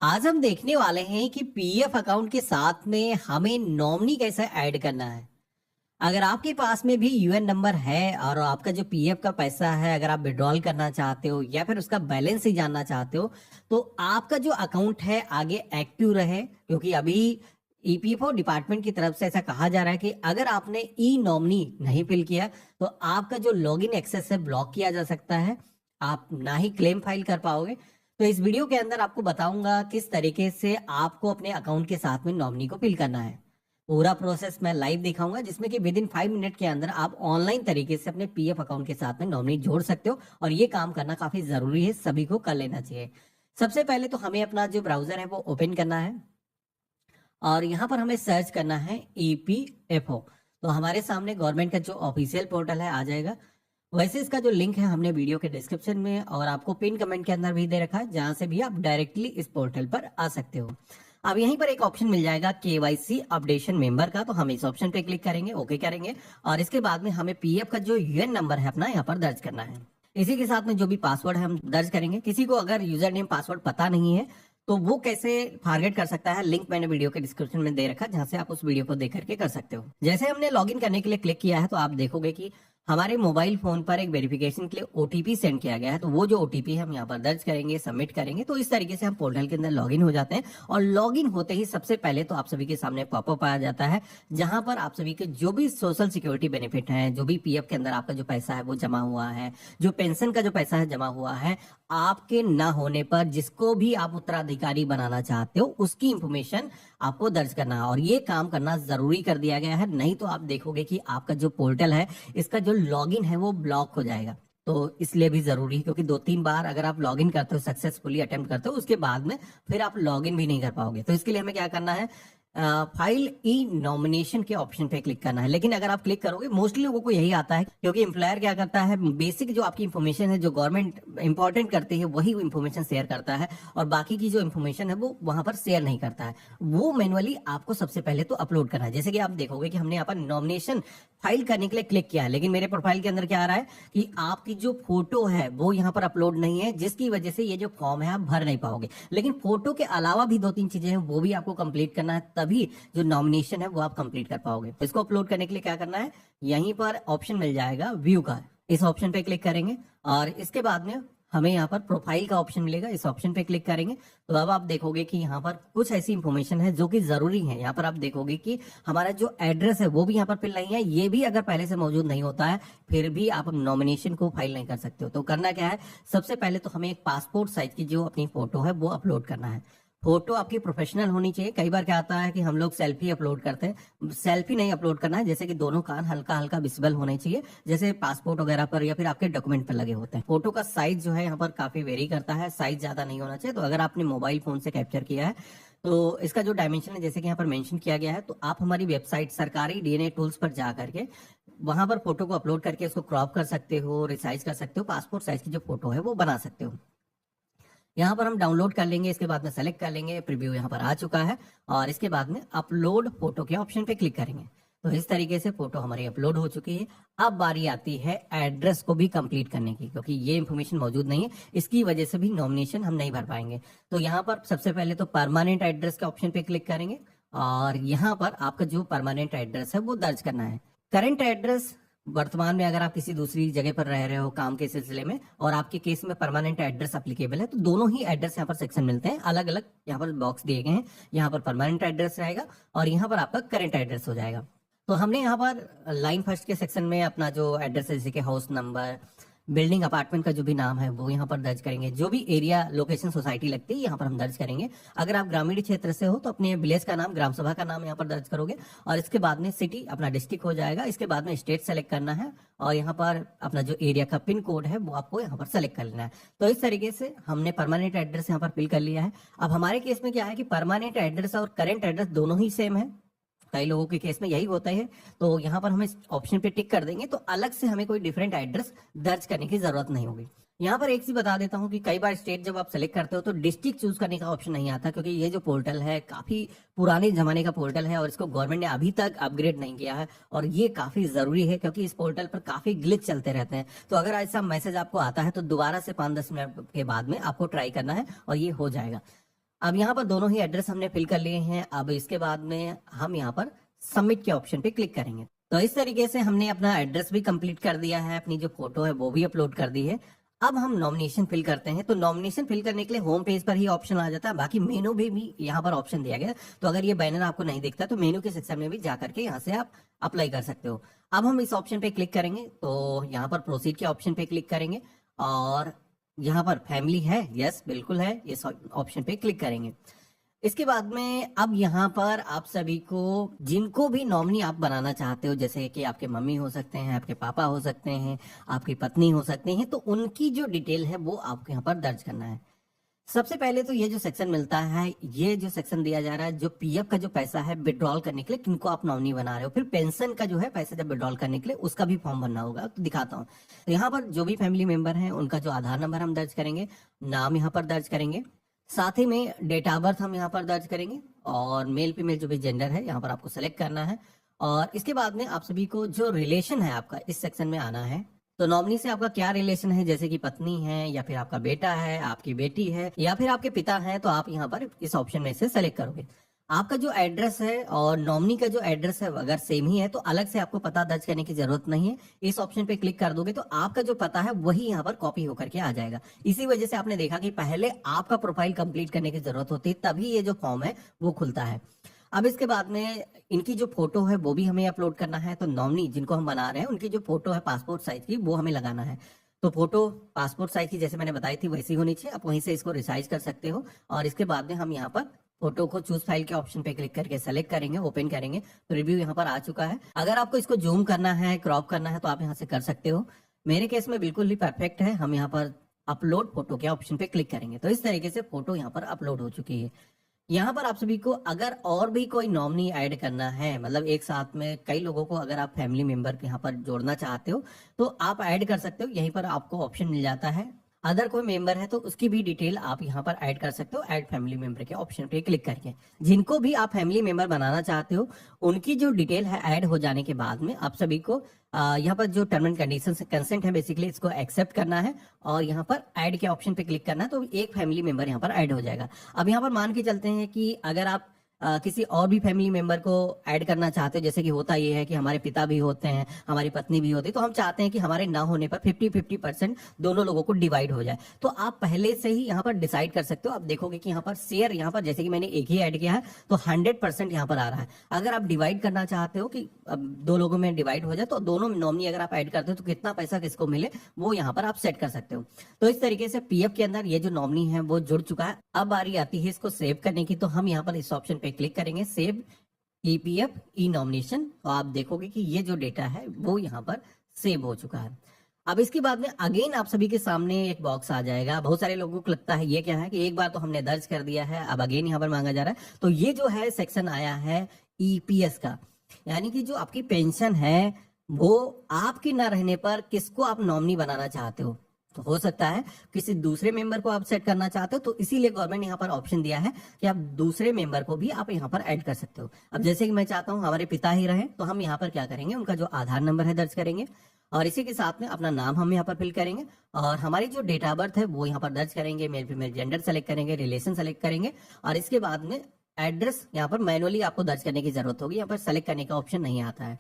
आज हम देखने वाले हैं कि पीएफ अकाउंट के साथ में हमें नॉमिनी कैसे ऐड करना है। अगर आपके पास में भी यूएन नंबर है और आपका जो पीएफ का पैसा है, अगर आप विड्रॉल करना चाहते हो या फिर उसका बैलेंस ही जानना चाहते हो, तो आपका जो अकाउंट है आगे एक्टिव रहे। क्योंकि अभी ईपीएफओ डिपार्टमेंट की तरफ से ऐसा कहा जा रहा है कि अगर आपने ई नॉमिनी नहीं फिल किया तो आपका जो लॉगिन एक्सेस है ब्लॉक किया जा सकता है, आप ना ही क्लेम फाइल कर पाओगे। तो इस वीडियो के अंदर आपको बताऊंगा किस तरीके से आपको अपने अकाउंट के साथ में नॉमिनी को फिल करना है। पूरा प्रोसेस मैं लाइव दिखाऊंगा, जिसमें कि विद इन 5 मिनट के अंदर आप ऑनलाइन तरीके से अपने पीएफ अकाउंट के साथ में नॉमिनी जोड़ सकते हो। और ये काम करना काफी जरूरी है, सभी को कर लेना चाहिए। सबसे पहले तो हमें अपना जो ब्राउजर है वो ओपन करना है और यहाँ पर हमें सर्च करना है ईपीएफओ। तो हमारे सामने गवर्नमेंट का जो ऑफिशियल पोर्टल है आ जाएगा। वैसे इसका जो लिंक है हमने वीडियो के डिस्क्रिप्शन में और आपको पिन कमेंट के अंदर भी दे रखा है, जहां से भी आप डायरेक्टली इस पोर्टल पर आ सकते हो। अब यहीं पर एक ऑप्शन मिल जाएगा केवाईसी अपडेशन मेंबर का, तो हम इस ऑप्शन पे क्लिक करेंगे, ओके करेंगे और इसके बाद में हमें पीएफ का जो यूएन नंबर है अपना यहाँ पर दर्ज करना है। इसी के साथ में जो भी पासवर्ड है हम दर्ज करेंगे। किसी को अगर यूजर नेम पासवर्ड पता नहीं है तो वो कैसे फॉरगेट कर सकता है, लिंक मैंने वीडियो के डिस्क्रिप्शन में दे रखा है, जहां से आप उस वीडियो को देख करके कर सकते हो। जैसे हमने लॉगिन करने के लिए क्लिक किया है तो आप देखोगे कि हमारे मोबाइल फोन पर एक वेरिफिकेशन के लिए ओटीपी सेंड किया गया है। तो वो जो ओटीपी है हम यहाँ पर दर्ज करेंगे, सबमिट करेंगे। तो इस तरीके से हम पोर्टल के अंदर लॉगिन हो जाते हैं। और लॉगिन होते ही सबसे पहले तो आप सभी के सामने पॉपअप आ जाता है, जहां पर आप सभी के जो भी सोशल सिक्योरिटी बेनिफिट है, जो भी पीएफ के अंदर आपका जो पैसा है वो जमा हुआ है, जो पेंशन का जो पैसा है जमा हुआ है, आपके ना होने पर जिसको भी आप उत्तराधिकारी बनाना चाहते हो उसकी इंफॉर्मेशन आपको दर्ज करना है। और ये काम करना जरूरी कर दिया गया है, नहीं तो आप देखोगे कि आपका जो पोर्टल है इसका जो लॉगिन है वो ब्लॉक हो जाएगा। तो इसलिए भी जरूरी है, क्योंकि 2-3 बार अगर आप लॉगिन करते हो, सक्सेसफुली अटेम्प्ट करते हो, उसके बाद में फिर आप लॉगिन भी नहीं कर पाओगे। तो इसके लिए हमें क्या करना है, फाइल ई नॉमिनेशन के ऑप्शन पे क्लिक करना है। लेकिन अगर आप क्लिक करोगे, मोस्टली लोगों को यही आता है, क्योंकि एम्प्लॉयर क्या करता है, बेसिक जो आपकी इंफॉर्मेशन है जो गवर्नमेंट इंपॉर्टेंट करती है वही इंफॉर्मेशन शेयर करता है और बाकी की जो इंफॉर्मेशन है वो वहां पर शेयर नहीं करता है। वो मैनुअली आपको सबसे पहले तो अपलोड करना है। जैसे कि आप देखोगे कि हमने यहाँ पर नॉमिनेशन फाइल करने के लिए क्लिक किया है, लेकिन मेरे प्रोफाइल के अंदर क्या आ रहा है कि आपकी जो फोटो है वो यहाँ पर अपलोड नहीं है, जिसकी वजह से ये जो फॉर्म है आप भर नहीं पाओगे। लेकिन फोटो के अलावा भी 2-3 चीजें हैं, वो भी आपको कंप्लीट करना है, तभी जो नॉमिनेशन है वो आप कंप्लीट कर पाओगे। तो इसको अपलोड करने के लिए क्या करना है, यहीं पर ऑप्शन मिल जाएगा व्यू का, इस ऑप्शन पे क्लिक करेंगे और इसके बाद में हमें यहाँ पर प्रोफाइल का ऑप्शन मिलेगा, इस ऑप्शन पे क्लिक करेंगे। तो अब आप देखोगे कि यहाँ पर कुछ ऐसी इंफॉर्मेशन है जो कि जरूरी है। यहाँ पर आप देखोगे कि हमारा जो एड्रेस है वो भी यहाँ पर फिल नहीं है, ये भी अगर पहले से मौजूद नहीं होता है फिर भी आप नॉमिनेशन को फाइल नहीं कर सकते हो। तो करना क्या है, सबसे पहले तो हमें एक पासपोर्ट साइज की जो अपनी फोटो है वो अपलोड करना है। फोटो आपकी प्रोफेशनल होनी चाहिए। कई बार क्या आता है कि हम लोग सेल्फी अपलोड करते हैं, सेल्फी नहीं अपलोड करना है। जैसे कि दोनों कान हल्का हल्का विजिबल होने चाहिए, जैसे पासपोर्ट वगैरह पर या फिर आपके डॉक्यूमेंट पर लगे होते हैं। फोटो का साइज जो है यहाँ पर काफी वेरी करता है, साइज ज्यादा नहीं होना चाहिए। तो अगर आपने मोबाइल फोन से कैप्चर किया है तो इसका जो डायमेंशन है जैसे कि यहाँ पर मेंशन किया गया है, तो आप हमारी वेबसाइट सरकारी डीएनए टूल्स पर जा करके वहां पर फोटो को अपलोड करके उसको क्रॉप कर सकते हो, रिसाइज कर सकते हो, पासपोर्ट साइज की जो फोटो है वो बना सकते हो। यहाँ पर हम डाउनलोड कर लेंगे, इसके बाद में सेलेक्ट कर लेंगे, प्रीव्यू यहाँ पर आ चुका है और इसके बाद में अपलोड फोटो के ऑप्शन पे क्लिक करेंगे। तो इस तरीके से फोटो हमारी अपलोड हो चुकी है। अब बारी आती है एड्रेस को भी कंप्लीट करने की, क्योंकि ये इंफॉर्मेशन मौजूद नहीं है, इसकी वजह से भी नॉमिनेशन हम नहीं भर पाएंगे। तो यहाँ पर सबसे पहले तो परमानेंट एड्रेस के ऑप्शन पे क्लिक करेंगे और यहाँ पर आपका जो परमानेंट एड्रेस है वो दर्ज करना है। करंट एड्रेस, वर्तमान में अगर आप किसी दूसरी जगह पर रह रहे हो काम के सिलसिले में और आपके केस में परमानेंट एड्रेस एप्लीकेबल है, तो दोनों ही एड्रेस यहाँ पर सेक्शन मिलते हैं, अलग अलग यहाँ पर बॉक्स दिए गए हैं। यहाँ पर परमानेंट एड्रेस रहेगा और यहाँ पर आपका करंट एड्रेस हो जाएगा। तो हमने यहाँ पर लाइन फर्स्ट के सेक्शन में अपना जो एड्रेस है, जैसे कि हाउस नंबर, बिल्डिंग, अपार्टमेंट का जो भी नाम है वो यहाँ पर दर्ज करेंगे। जो भी एरिया लोकेशन सोसाइटी लगती है यहाँ पर हम दर्ज करेंगे। अगर आप ग्रामीण क्षेत्र से हो तो अपने विलेज का नाम, ग्राम सभा का नाम यहाँ पर दर्ज करोगे और इसके बाद में सिटी अपना डिस्ट्रिक्ट हो जाएगा। इसके बाद में स्टेट सेलेक्ट करना है और यहाँ पर अपना जो एरिया का पिन कोड है वो आपको यहाँ पर सेलेक्ट कर लेना है। तो इस तरीके से हमने परमानेंट एड्रेस यहाँ पर फिल कर लिया है। अब हमारे केस में क्या है कि परमानेंट एड्रेस और करेंट एड्रेस दोनों ही सेम है, कई लोगों के केस में यही होता है। तो यहाँ पर हम इस ऑप्शन पे टिक कर देंगे तो अलग से हमें कोई डिफरेंट एड्रेस दर्ज करने की जरूरत नहीं होगी। यहाँ पर एक चीज बता देता हूँ कि कई बार स्टेट जब आप सेलेक्ट करते हो तो डिस्ट्रिक्ट चूज करने का ऑप्शन नहीं आता, क्योंकि ये जो पोर्टल है काफी पुराने जमाने का पोर्टल है और इसको गवर्नमेंट ने अभी तक अपग्रेड नहीं किया है। और ये काफी जरूरी है क्योंकि इस पोर्टल पर काफी ग्लिच चलते रहते हैं। तो अगर ऐसा मैसेज आपको आता है तो दोबारा से 5-10 मिनट के बाद में आपको ट्राई करना है और ये हो जाएगा। अब यहाँ पर दोनों ही एड्रेस हमने फिल कर लिए हैं। अब इसके बाद में हम यहाँ पर सबमिट के ऑप्शन पे क्लिक करेंगे। तो इस तरीके से हमने अपना एड्रेस भी कंप्लीट कर दिया है, अपनी जो फोटो है वो भी अपलोड कर दी है। अब हम नॉमिनेशन फिल करते हैं। तो नॉमिनेशन फिल करने के लिए होम पेज पर ही ऑप्शन आ जाता है, बाकी मेनू भी यहाँ पर ऑप्शन दिया गया। तो अगर ये बैनर आपको नहीं दिखता तो मेनू के सेक्शन में भी जा करके यहाँ से आप अप्लाई कर सकते हो। अब हम इस ऑप्शन पे क्लिक करेंगे, तो यहाँ पर प्रोसीड के ऑप्शन पे क्लिक करेंगे और यहाँ पर फैमिली है, यस बिल्कुल है, इस ऑप्शन पे क्लिक करेंगे। इसके बाद में अब यहाँ पर आप सभी को जिनको भी नॉमिनी आप बनाना चाहते हो, जैसे कि आपके मम्मी हो सकते हैं, आपके पापा हो सकते हैं, आपकी पत्नी हो सकते हैं, तो उनकी जो डिटेल है वो आपको यहाँ पर दर्ज करना है। सबसे पहले तो ये जो सेक्शन मिलता है, ये जो सेक्शन दिया जा रहा है, जो पीएफ का जो पैसा है विड्रॉल करने के लिए किनको आप नॉमिनी बना रहे हो, फिर पेंशन का जो है पैसा जब विड्रॉल करने के लिए उसका भी फॉर्म भरना होगा। तो दिखाता हूँ। तो यहाँ पर जो भी फैमिली मेंबर है उनका जो आधार नंबर हम दर्ज करेंगे, नाम यहाँ पर दर्ज करेंगे, साथ ही में डेट ऑफ बर्थ हम यहाँ पर दर्ज करेंगे और मेल फीमेल जो भी जेंडर है यहाँ पर आपको सेलेक्ट करना है। और इसके बाद में आप सभी को जो रिलेशन है आपका इस सेक्शन में आना है। तो नॉमिनी से आपका क्या रिलेशन है, जैसे कि पत्नी है या फिर आपका बेटा है, आपकी बेटी है या फिर आपके पिता है, तो आप यहाँ पर इस ऑप्शन में से सेलेक्ट करोगे। आपका जो एड्रेस है और नॉमिनी का जो एड्रेस है अगर सेम ही है तो अलग से आपको पता दर्ज करने की जरूरत नहीं है। इस ऑप्शन पे क्लिक कर दोगे तो आपका जो पता है वही यहाँ पर कॉपी होकर के आ जाएगा। इसी वजह से आपने देखा कि पहले आपका प्रोफाइल कंप्लीट करने की जरूरत होती है, तभी ये जो फॉर्म है वो खुलता है। अब इसके बाद में इनकी जो फोटो है वो भी हमें अपलोड करना है। तो नॉमिनी जिनको हम बना रहे हैं उनकी जो फोटो है पासपोर्ट साइज की वो हमें लगाना है। तो फोटो पासपोर्ट साइज की जैसे मैंने बताई थी वैसी होनी चाहिए, आप वहीं से इसको रिसाइज कर सकते हो। और इसके बाद में हम यहाँ पर फोटो को चूज फाइल के ऑप्शन पे क्लिक करके सेलेक्ट करेंगे, ओपन करेंगे तो रिव्यू यहाँ पर आ चुका है। अगर आपको इसको जूम करना है, क्रॉप करना है तो आप यहाँ से कर सकते हो। मेरे केस में बिल्कुल ही परफेक्ट है। हम यहाँ पर अपलोड फोटो के ऑप्शन पे क्लिक करेंगे तो इस तरीके से फोटो यहाँ पर अपलोड हो चुकी है। यहाँ पर आप सभी को अगर और भी कोई नॉमिनी ऐड करना है, मतलब एक साथ में कई लोगों को अगर आप फैमिली मेंबर यहाँ पर जोड़ना चाहते हो तो आप ऐड कर सकते हो। यहीं पर आपको ऑप्शन मिल जाता है, अदर कोई मेंबर है तो उसकी भी डिटेल आप यहाँ पर ऐड कर सकते हो ऐड फैमिली मेंबर के ऑप्शन पे क्लिक करके। जिनको भी आप फैमिली मेंबर बनाना चाहते हो उनकी जो डिटेल है ऐड हो जाने के बाद में आप सभी को यहाँ पर जो टर्म एंड कंडीशन कंसेंट है बेसिकली इसको एक्सेप्ट करना है और यहाँ पर ऐड के ऑप्शन पे क्लिक करना है तो एक फैमिली मेंबर यहाँ पर ऐड हो जाएगा। अब यहाँ पर मान के चलते हैं कि अगर आप किसी और भी फैमिली मेंबर को ऐड करना चाहते हो, जैसे कि होता ये है कि हमारे पिता भी होते हैं, हमारी पत्नी भी होती है, तो हम चाहते हैं कि हमारे ना होने पर 50-50% दोनों लोगों को डिवाइड हो जाए। तो आप पहले से ही यहाँ पर डिसाइड कर सकते हो। आप देखोगे कि यहाँ पर शेयर यहाँ पर जैसे कि मैंने एक ही ऐड किया है तो 100% यहाँ पर आ रहा है। अगर आप डिवाइड करना चाहते हो कि अब दो लोगों में डिवाइड हो जाए तो दोनों नॉमिनी अगर आप ऐड करते हो तो कितना पैसा किसको मिले वो यहाँ पर आप सेट कर सकते हो। तो इस तरीके से पीएफ के अंदर ये जो नॉमिनी है वो जुड़ चुका है। अब बारी आती है इसको सेव करने की। तो हम यहाँ पर इस ऑप्शन पे क्लिक करेंगे, सेव ईपीएफ ई नॉमिनेशन। तो आप देखोगे कि ये जो डेटा है वो यहाँ पर सेव हो चुका है। अब इसके बाद में अगेन आप सभी के सामने एक बॉक्स आ जाएगा। बहुत सारे लोगों को लगता है ये क्या है कि एक बार तो हमने दर्ज कर दिया है, अब अगेन यहाँ पर मांगा जा रहा है। तो ये जो है सेक्शन आया है ईपीएस का, यानी कि जो आपकी पेंशन है वो आपके ना रहने पर किसको आप नॉमिनी बनाना चाहते हो। तो हो सकता है किसी दूसरे मेंबर को आप सेट करना चाहते हो, तो इसीलिए गवर्नमेंट यहाँ पर ऑप्शन दिया है कि आप दूसरे मेंबर को भी आप यहाँ पर ऐड कर सकते हो। अब जैसे कि मैं चाहता हूँ हमारे पिता ही रहे तो हम यहाँ पर क्या करेंगे, उनका जो आधार नंबर है दर्ज करेंगे और इसी के साथ में अपना नाम हम यहाँ पर फिल करेंगे और हमारी जो डेट ऑफ बर्थ है वो यहाँ पर दर्ज करेंगे, मेल फीमेल जेंडर सेलेक्ट करेंगे, रिलेशन सेलेक्ट करेंगे और इसके बाद में एड्रेस यहाँ पर मैनुअली आपको दर्ज करने की जरूरत होगी, यहाँ पर सेलेक्ट करने का ऑप्शन नहीं आता है।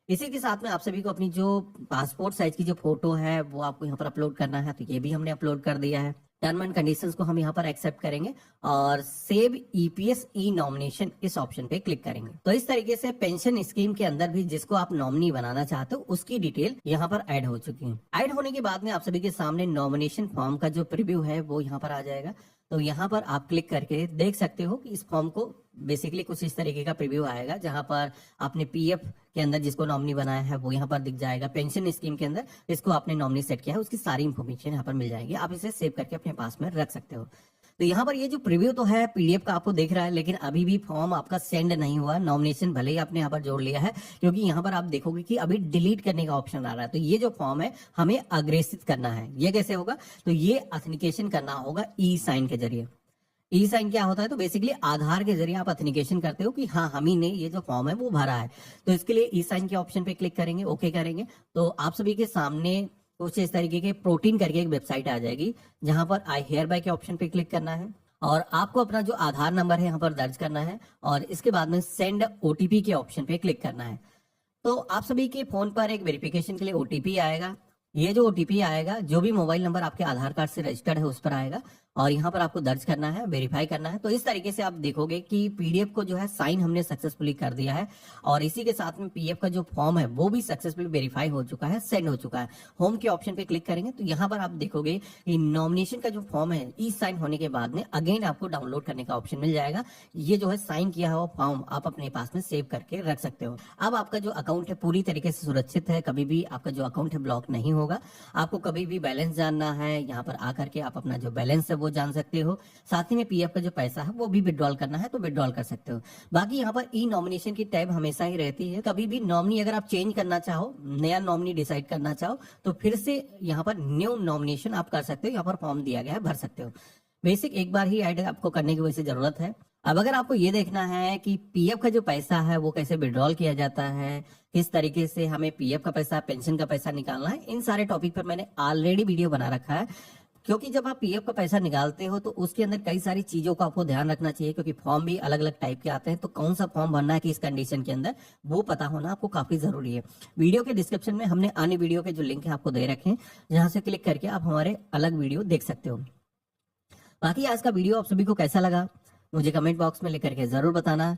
इसी के साथ में आप सभी को अपनी जो पासपोर्ट साइज की जो फोटो है वो आपको यहाँ पर अपलोड करना है, तो ये भी हमने अपलोड कर दिया है। टर्म एंड कंडीशंस को हम यहाँ पर एक्सेप्ट करेंगे और सेव ईपीएस ई नॉमिनेशन इस ऑप्शन पे क्लिक करेंगे। तो इस तरीके से पेंशन स्कीम के अंदर भी जिसको आप नॉमिनी बनाना चाहते हो उसकी डिटेल यहाँ पर ऐड हो चुकी है। ऐड होने के बाद में आप सभी के सामने नॉमिनेशन फॉर्म का जो प्रीव्यू है वो यहाँ पर आ जाएगा। तो यहाँ पर आप क्लिक करके देख सकते हो कि इस फॉर्म को बेसिकली कुछ इस तरीके का प्रीव्यू आएगा, जहां पर आपने पीएफ के अंदर जिसको नॉमिनी बनाया है वो यहाँ पर दिख जाएगा। पेंशन स्कीम के अंदर इसको आपने नॉमिनी सेट किया है उसकी सारी इंफॉर्मेशन यहाँ पर मिल जाएगी। आप इसे सेव करके अपने पास में रख सकते हो। तो यहाँ पर ये जो प्रीव्यू तो है पीडीएफ का आपको देख रहा है, लेकिन अभी भी फॉर्म आपका सेंड नहीं हुआ। नॉमिनेशन भले ही आपने यहाँ पर जोड़ लिया है, क्योंकि यहाँ पर आप देखोगे कि अभी डिलीट करने का ऑप्शन आ रहा है। तो ये जो फॉर्म है हमें अग्रेसित करना है। ये कैसे होगा, तो ये ऑथेंटिकेशन करना होगा ई साइन के जरिए। ई साइन क्या होता है, तो बेसिकली आधार के जरिए आप ऑथेंटिकेशन करते हो कि हाँ हम ही ने ये जो फॉर्म है वो भरा है। तो इसके लिए ई साइन के ऑप्शन पे क्लिक करेंगे, ओके करेंगे तो आप सभी के सामने कुछ इस तरीके के प्रोटीन करके एक वेबसाइट आ जाएगी, जहां पर आई हेयर बाय के ऑप्शन पे क्लिक करना है और आपको अपना जो आधार नंबर है यहाँ पर दर्ज करना है और इसके बाद में सेंड ओटीपी के ऑप्शन पे क्लिक करना है। तो आप सभी के फोन पर एक वेरिफिकेशन के लिए ओटीपी आएगा। ये जो ओटीपी आएगा, जो भी मोबाइल नंबर आपके आधार कार्ड से रजिस्टर्ड है उस पर आएगा और यहाँ पर आपको दर्ज करना है, वेरीफाई करना है। तो इस तरीके से आप देखोगे कि पीडीएफ को जो है साइन हमने सक्सेसफुली कर दिया है और इसी के साथ में पीएफ का जो फॉर्म है वो भी सक्सेसफुली वेरीफाई हो चुका है, सेंड हो चुका है। होम के ऑप्शन पे क्लिक करेंगे तो यहाँ पर आप देखोगे कि नॉमिनेशन का जो फॉर्म है ई साइन होने के बाद में अगेन आपको डाउनलोड करने का ऑप्शन मिल जाएगा। ये जो है साइन किया हुआ फॉर्म आप अपने पास में सेव करके रख सकते हो। अब आपका जो अकाउंट है पूरी तरीके से सुरक्षित है, कभी भी आपका जो अकाउंट है ब्लॉक नहीं होगा। आपको कभी भी बैलेंस जानना है, यहाँ पर आकर के आप अपना जो बैलेंस है वो जान सकते हो। साथ ही में पीएफ का जो पैसा है वो भी विड्रॉल करना है तो विड्रॉल कर सकते हो। बाकी यहाँ पर ई नॉमिनेशन की टैब हमेशा ही रहती है। कभी भी नॉमिनी अगर आप चेंज करना चाहो, नया नॉमिनी डिसाइड करना चाहो तो फिर से यहाँ पर न्यू नॉमिनेशन आप कर सकते हो। यहाँ पर फॉर्म दिया गया है, भर सकते हो। बेसिक एक बार ही ऐड आपको करने की वजह से जरूरत है। अब अगर आपको ये देखना है कि पीएफ का जो पैसा है वो कैसे विड्रॉल किया जाता है, किस तरीके से हमें पीएफ का पैसा, पेंशन का पैसा निकालना है, इन सारे टॉपिक पर मैंने ऑलरेडी वीडियो बना रखा है। क्योंकि जब आप पीएफ का पैसा निकालते हो तो उसके अंदर कई सारी चीजों का आपको ध्यान रखना चाहिए, क्योंकि फॉर्म भी अलग अलग टाइप के आते हैं। तो कौन सा फॉर्म भरना है किस कंडीशन के अंदर, वो पता होना आपको काफी जरूरी है। वीडियो के डिस्क्रिप्शन में हमने अन्य वीडियो के जो लिंक है आपको दे रखे हैं, जहां से क्लिक करके आप हमारे अलग वीडियो देख सकते हो। बाकी आज का वीडियो आप सभी को कैसा लगा मुझे कमेंट बॉक्स में लिख करके जरूर बताना।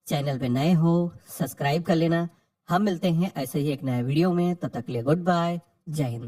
चैनल पे नए हो सब्सक्राइब कर लेना। हम मिलते हैं ऐसे ही एक नए वीडियो में, तब तक के लिए गुड बाय, जय हिंद।